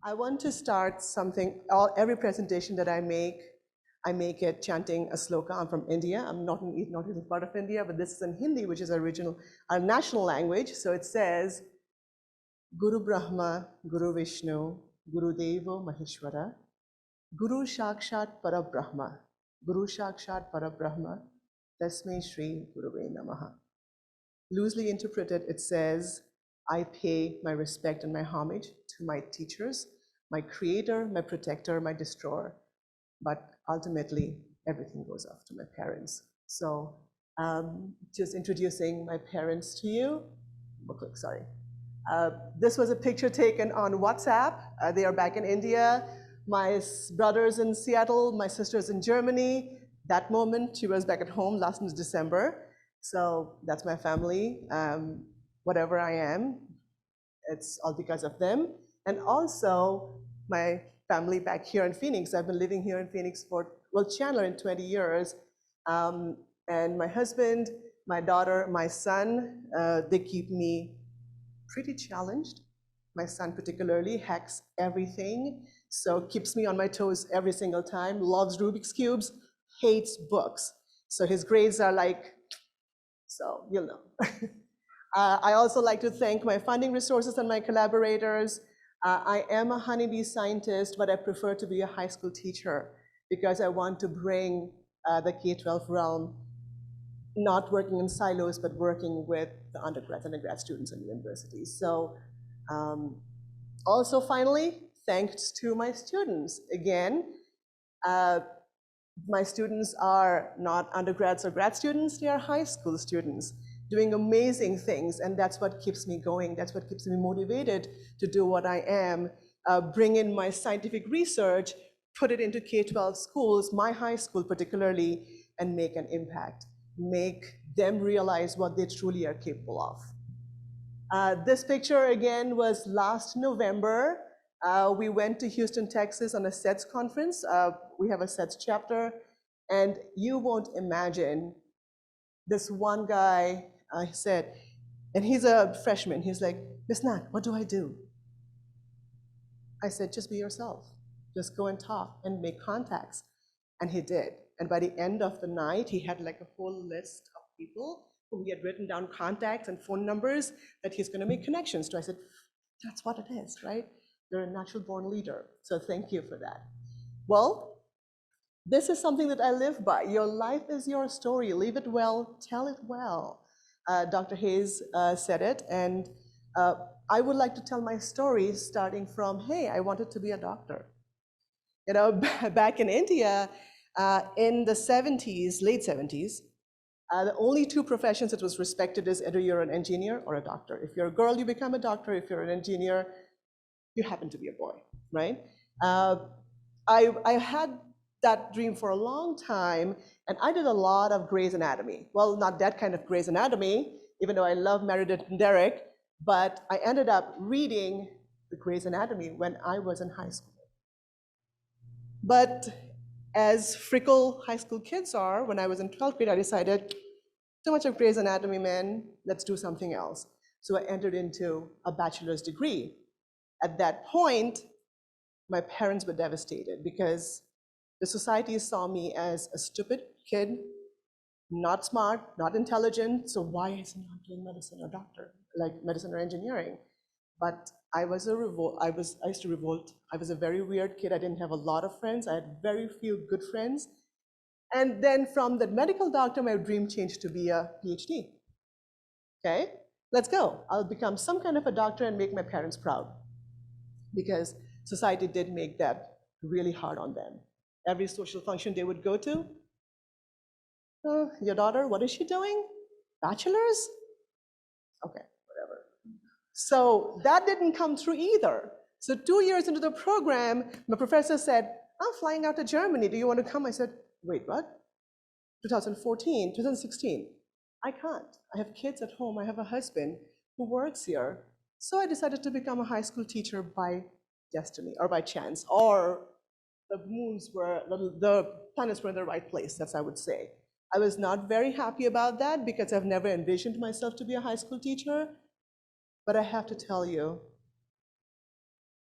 I want to start something, every presentation that I make it chanting a sloka. I'm from India. I'm not even part of India, but this is in Hindi, which is our national language. So it says, Guru Brahma, Guru Vishnu, Guru Devo Maheshwara, Guru Sakshat Parabrahma, Guru Sakshat Parabrahma, Tasmai Shri Guruve Namaha. Loosely interpreted, it says, I pay my respect and my homage to my teachers, my creator, my protector, my destroyer, but ultimately everything goes off to my parents. So just introducing my parents to you. Sorry. This was a picture taken on WhatsApp. They are back in India. My brother's in Seattle, my sister's in Germany. That moment, she was back at home last December. So that's my family. Whatever I am, it's all because of them. And also my family back here in Phoenix. I've been living here in Phoenix for, Chandler in 20 years. And my husband, my daughter, my son, they keep me pretty challenged. My son particularly hacks everything, so keeps me on my toes every single time, loves Rubik's Cubes, hates books. So his grades are like, so you'll know. I also like to thank my funding resources and my collaborators. I am a honeybee scientist, but I prefer to be a high school teacher because I want to bring the K-12 realm, not working in silos, but working with the undergrads and grad students in universities. So also finally, thanks to my students. Again, my students are not undergrads or grad students, they are high school students doing amazing things, and that's what keeps me going. That's what keeps me motivated to do what I am, bring in my scientific research, put it into K-12 schools, my high school particularly, and make an impact, make them realize what they truly are capable of. This picture again was last November. We went to Houston, Texas on a SETS conference. We have a SETS chapter, and you won't imagine this one guy said, and he's a freshman, he's like, Miss Nath, what do I do? I said, just be yourself. Just go and talk and make contacts. And he did. And by the end of the night, he had like a whole list of people who he had written down contacts and phone numbers that he's going to make connections to. I said, that's what it is, right? You're a natural born leader. So thank you for that. Well, this is something that I live by. Your life is your story. Live it well, tell it well. Dr. Hayes said it, and I would like to tell my story starting from, hey, I wanted to be a doctor. You know, back in India, in the 70s, late 70s, the only two professions that was respected is either you're an engineer or a doctor. If you're a girl, you become a doctor. If you're an engineer, you happen to be a boy, right? I had that dream for a long time, and I did a lot of Grey's Anatomy. Well, not that kind of Grey's Anatomy, even though I love Meredith and Derek, but I ended up reading the Grey's Anatomy when I was in high school. But as fickle high school kids are, when I was in 12th grade, I decided, too much of Grey's Anatomy, man, let's do something else. So I entered into a bachelor's degree. At that point, my parents were devastated because the society saw me as a stupid kid, not smart, not intelligent, so why is he not doing medicine or doctor, like medicine or engineering? But I used to revolt. I was a very weird kid. I didn't have a lot of friends. I had very few good friends. And then from the medical doctor, my dream changed to be a PhD. Okay, let's go. I'll become some kind of a doctor and make my parents proud, because society did make that really hard on them. Every social function they would go to, your daughter, what is she doing? Bachelor's? Okay, whatever. So that didn't come through either. So 2 years into the program, my professor said, I'm flying out to Germany. Do you want to come? I said, wait, what? 2014, 2016. I can't. I have kids at home. I have a husband who works here. So I decided to become a high school teacher by destiny or by chance, or the planets were in the right place, that's I would say. I was not very happy about that because I've never envisioned myself to be a high school teacher. But I have to tell you,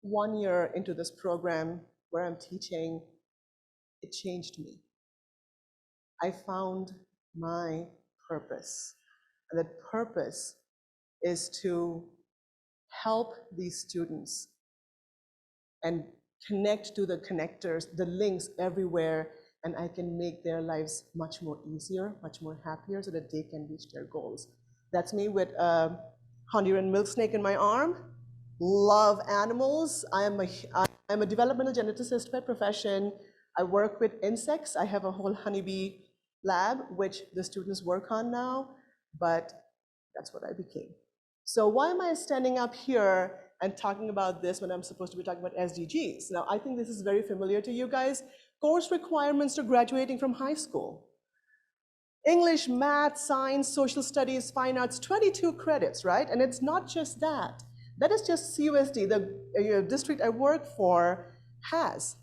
1 year into this program where I'm teaching, it changed me. I found my purpose. And that purpose is to help these students and connect to the connectors, the links everywhere, and I can make their lives much more easier, much more happier, so that they can reach their goals. That's me with a Honduran milk snake in my arm. Love animals. I'm a developmental geneticist by profession. I work with insects. I have a whole honeybee lab, which the students work on now, but that's what I became. So why am I standing up here and talking about this when I'm supposed to be talking about SDGs? Now, I think this is very familiar to you guys. Course requirements to graduating from high school. English, math, science, social studies, fine arts, 22 credits, right? And it's not just that. That is just CUSD, the district I work for has.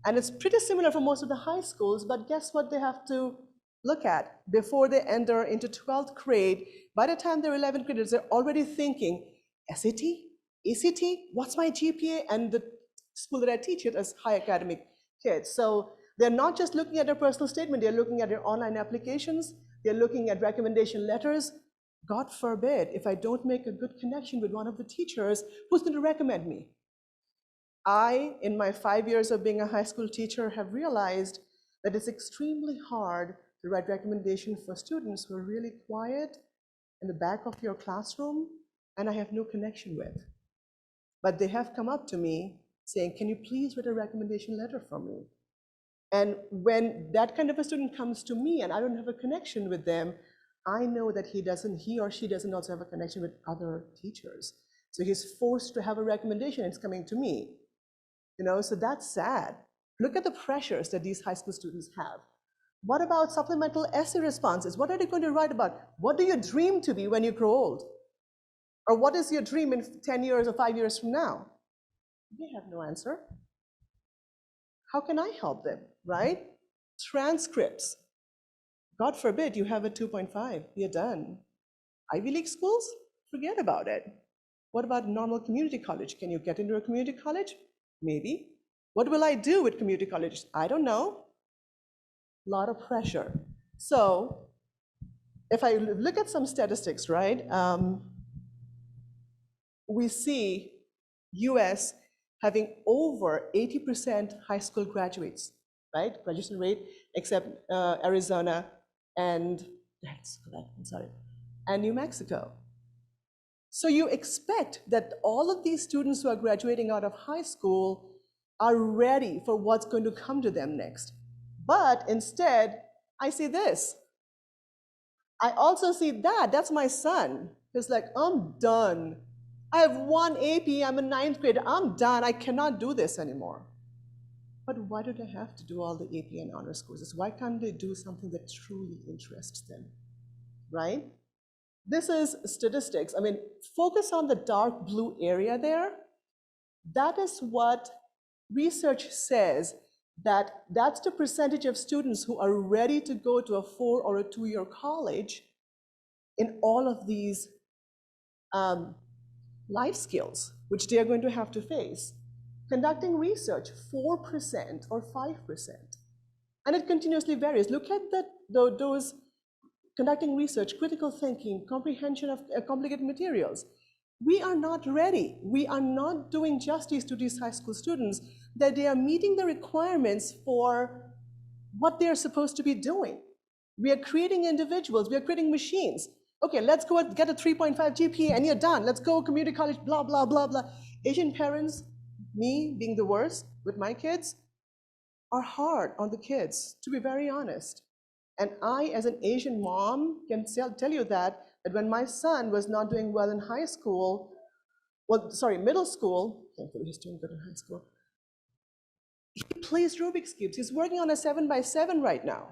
And it's pretty similar for most of the high schools, but guess what they have to look at before they enter into 12th grade? By the time they're 11th graders, they're already thinking, SAT, ACT, what's my GPA? And the school that I teach it is high academic kids. So they're not just looking at their personal statement, they're looking at their online applications, they're looking at recommendation letters. God forbid, if I don't make a good connection with one of the teachers, who's going to recommend me? I, in my 5 years of being a high school teacher, have realized that it's extremely hard to write recommendations for students who are really quiet in the back of your classroom and I have no connection with. But they have come up to me saying, can you please write a recommendation letter for me? And when that kind of a student comes to me and I don't have a connection with them, I know that he or she doesn't also have a connection with other teachers. So he's forced to have a recommendation, it's coming to me. So that's sad. Look at the pressures that these high school students have. What about supplemental essay responses? What are they going to write about? What do you dream to be when you grow old? Or what is your dream in 10 years or 5 years from now? They have no answer. How can I help them, right? Transcripts. God forbid you have a 2.5, you're done. Ivy League schools? Forget about it. What about normal community college? Can you get into a community college? Maybe. What will I do with community colleges? I don't know. A lot of pressure. So if I look at some statistics, right, we see US having over 80% high school graduates, right? Graduation rate, except Arizona and, and New Mexico. So you expect that all of these students who are graduating out of high school are ready for what's going to come to them next. But instead, I see this. I also see that, that's my son. He's like, I'm done. I have one AP, I'm a 9th grader, I'm done, I cannot do this anymore. But why do they have to do all the AP and honors courses? Why can't they do something that truly interests them, right? This is statistics. I mean, focus on the dark blue area there. That is what research says, that's the percentage of students who are ready to go to a 4 or a 2-year college in all of these life skills, which they are going to have to face. Conducting research, 4% or 5%. And it continuously varies. Look at those conducting research, critical thinking, comprehension of complicated materials. We are not ready. We are not doing justice to these high school students that they are meeting the requirements for what they're supposed to be doing. We are creating individuals, we are creating machines. Okay, let's go get a 3.5 GPA and you're done. Let's go community college, blah, blah, blah, blah. Asian parents, me being the worst with my kids, are hard on the kids, to be very honest. And I, as an Asian mom, can tell you that when my son was not doing well in high school, middle school, thankfully he's doing good in high school, he plays Rubik's Cubes. He's working on a 7x7 right now,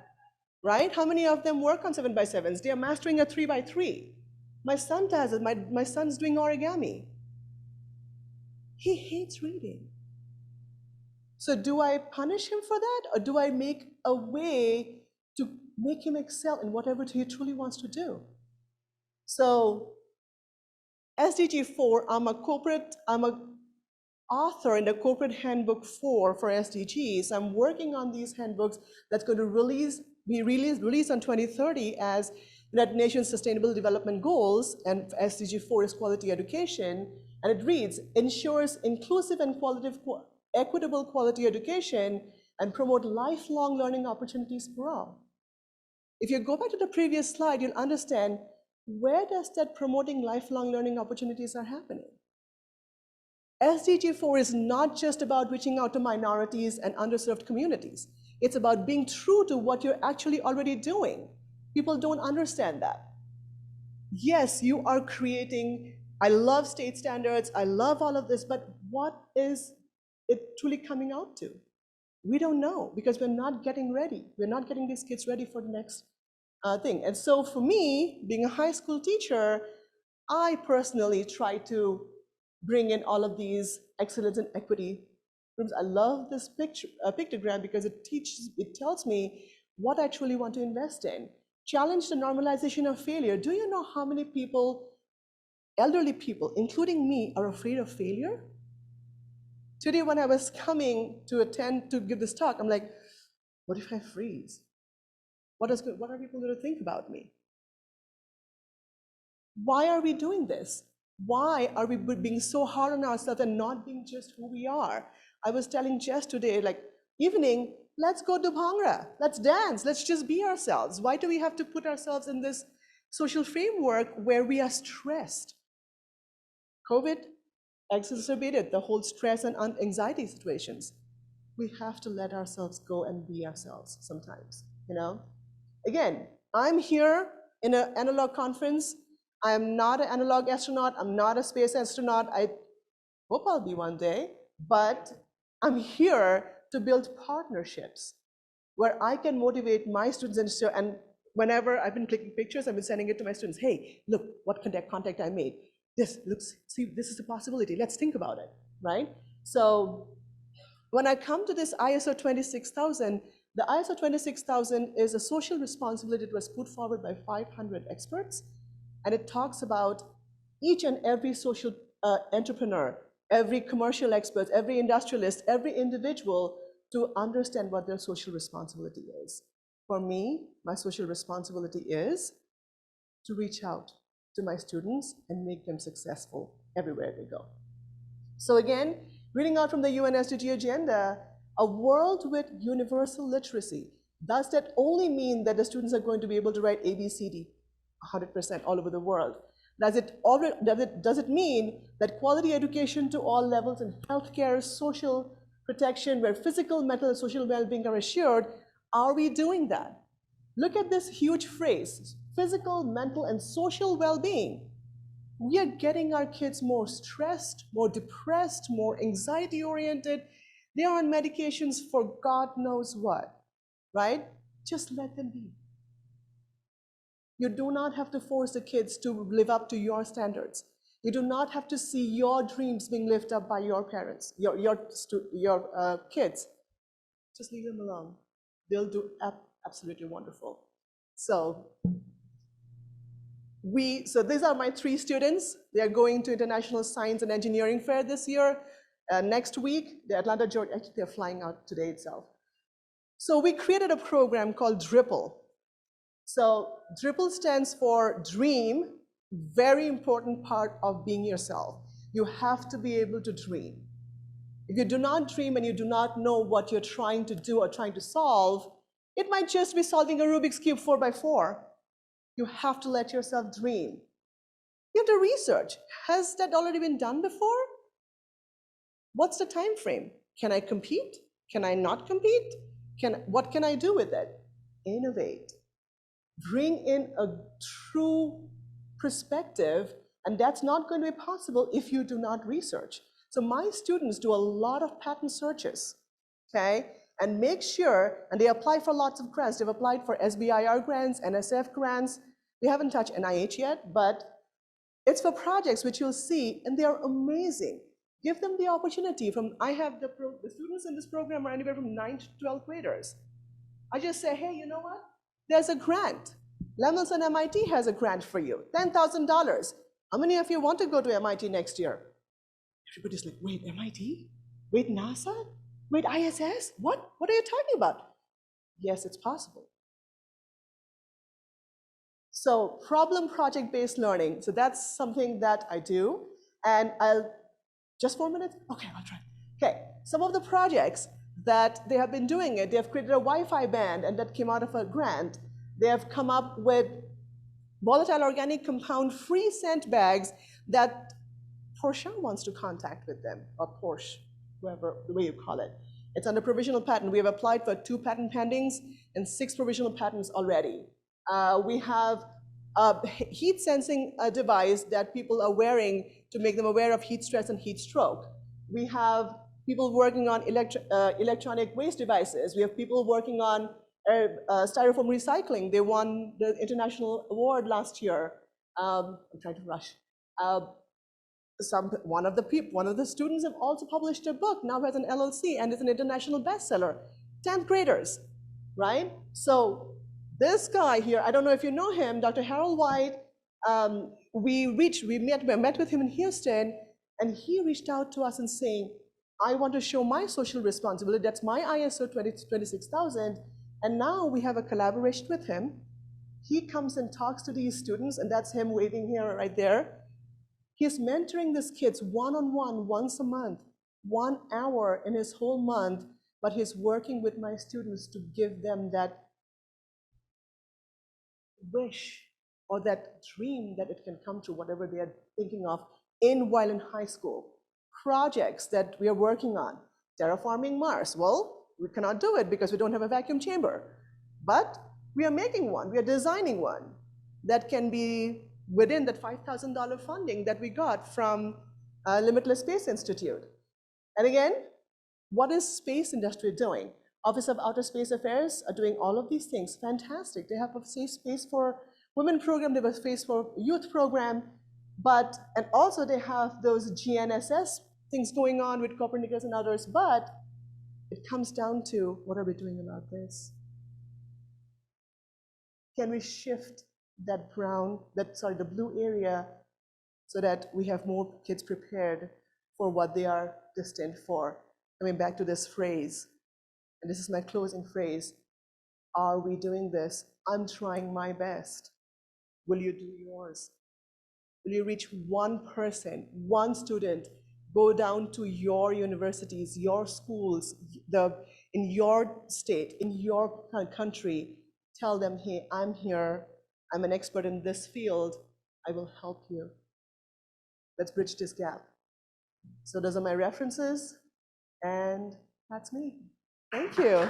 right? How many of them work on 7x7s? They are mastering a 3x3. My son does it. My son's doing origami. He hates reading. So do I punish him for that, or do I make a way to make him excel in whatever he truly wants to do? So SDG 4, I'm a author in the corporate handbook 4 for SDGs. I'm working on these handbooks that's going to be released on 2030 as United Nations Sustainable Development Goals, and SDG 4 is quality education. And it reads, ensures inclusive and equitable quality education and promote lifelong learning opportunities for all. If you go back to the previous slide, you'll understand where does that promoting lifelong learning opportunities are happening. SDG 4 is not just about reaching out to minorities and underserved communities. It's about being true to what you're actually already doing. People don't understand that. Yes, you are creating, I love state standards, I love all of this, but what is it truly coming out to? We don't know because we're not getting ready. We're not getting these kids ready for the next thing. And so for me, being a high school teacher, I personally try to bring in all of these excellence and equity rooms. I love this pictogram because it tells me what I truly want to invest in. Challenge the normalization of failure. Do you know how many people, elderly people, including me, are afraid of failure? Today, when I was coming to give this talk, I'm like, what if I freeze? What are people going to think about me? Why are we doing this? Why are we being so hard on ourselves and not being just who we are? I was telling Jess today, like, evening, let's go to Bhangra, let's dance, let's just be ourselves. Why do we have to put ourselves in this social framework where we are stressed? COVID exacerbated the whole stress and anxiety situations. We have to let ourselves go and be ourselves sometimes, you know? Again, I'm here in an analog conference. I am not an analog astronaut. I'm not a space astronaut. I hope I'll be one day, but I'm here to build partnerships where I can motivate my students and whenever I've been clicking pictures, I've been sending it to my students. Hey, look what contact I made. See, this is a possibility. Let's think about it, right? So when I come to this ISO 26000, the ISO 26000 is a social responsibility that was put forward by 500 experts, and it talks about each and every social entrepreneur, every commercial expert, every industrialist, every individual to understand what their social responsibility is. For me, my social responsibility is to reach out to my students and make them successful everywhere they go. So again, reading out from the UN SDG agenda, a world with universal literacy. Does that only mean that the students are going to be able to write ABCD 100% all over the world? Does it mean that quality education to all levels in healthcare, social protection, where physical, mental, and social well-being are assured? Are we doing that? Look at this huge phrase, physical, mental, and social well-being. We are getting our kids more stressed, more depressed, more anxiety-oriented. They are on medications for God knows what, right? Just let them be. You do not have to force the kids to live up to your standards. You do not have to see your dreams being lived up by your parents, your kids. Just leave them alone. They'll do absolutely wonderful. So these are my 3 students. They are going to International Science and Engineering Fair this year. Next week, the Atlanta, Georgia, actually they're flying out today itself. So we created a program called DRIPPLE. So DRIPPLE stands for dream, very important part of being yourself. You have to be able to dream. If you do not dream and you do not know what you're trying to do or trying to solve, it might just be solving a Rubik's Cube 4x4. You have to let yourself dream. You have to research. Has that already been done before? What's the time frame? Can I compete? Can I not compete? What can I do with it? Innovate. Bring in a true perspective, and that's not going to be possible if you do not research. So my students do a lot of patent searches, okay? And make sure, and they apply for lots of grants. They've applied for SBIR grants, NSF grants. They haven't touched NIH yet, but it's for projects which you'll see, and they are amazing. Give them the opportunity. I have the students in this program are anywhere from 9 to 12 graders. I just say, hey, you know what? There's a grant. Lemelson MIT has a grant for you, $10,000. How many of you want to go to MIT next year? Everybody's like, wait, MIT? Wait, NASA? Wait, ISS? What? What are you talking about? Yes, it's possible. So problem project-based learning. So that's something that I do. And just 4 minutes? Okay, I'll try. Okay, some of the projects that they have been doing it, they have created a Wi-Fi band, and that came out of a grant. They have come up with volatile organic compound free scent bags that Porsche wants to contact with them, or Porsche, whoever, the way you call it. It's under provisional patent. We have applied for 2 patent pendings and 6 provisional patents already. We have a heat sensing device that people are wearing to make them aware of heat stress and heat stroke. We have people working on electronic waste devices. We have people working on styrofoam recycling. They won the international award last year. I'm trying to rush. One of the students have also published a book, now has an LLC, and is an international bestseller. 10th graders, right? So this guy here, I don't know if you know him, Dr. Harold White, we met with him in Houston, and he reached out to us and saying, I want to show my social responsibility. That's my ISO 26000. And now we have a collaboration with him. He comes and talks to these students, and that's him waving here right there. He's mentoring these kids one-on-one once a month, 1 hour in his whole month, but he's working with my students to give them that wish or that dream that it can come true, whatever they are thinking of while in high school. Projects that we are working on, terraforming Mars. Well, we cannot do it because we don't have a vacuum chamber, but we are making one, we are designing one that can be within that $5,000 funding that we got from Limitless Space Institute. And again, what is space industry doing? Office of Outer Space Affairs are doing all of these things. Fantastic. They have a safe space for women program, they have a space for youth program, and also they have those GNSS things going on with Copernicus and others, but it comes down to, what are we doing about this? Can we shift that the blue area so that we have more kids prepared for what they are destined for? Coming back to this phrase, and this is my closing phrase, are we doing this? I'm trying my best. Will you do yours? Will you reach one person, one student, go down to your universities, your schools, in your state, in your country, tell them, hey, I'm here, I'm an expert in this field, I will help you. Let's bridge this gap. So those are my references, and that's me. Thank you.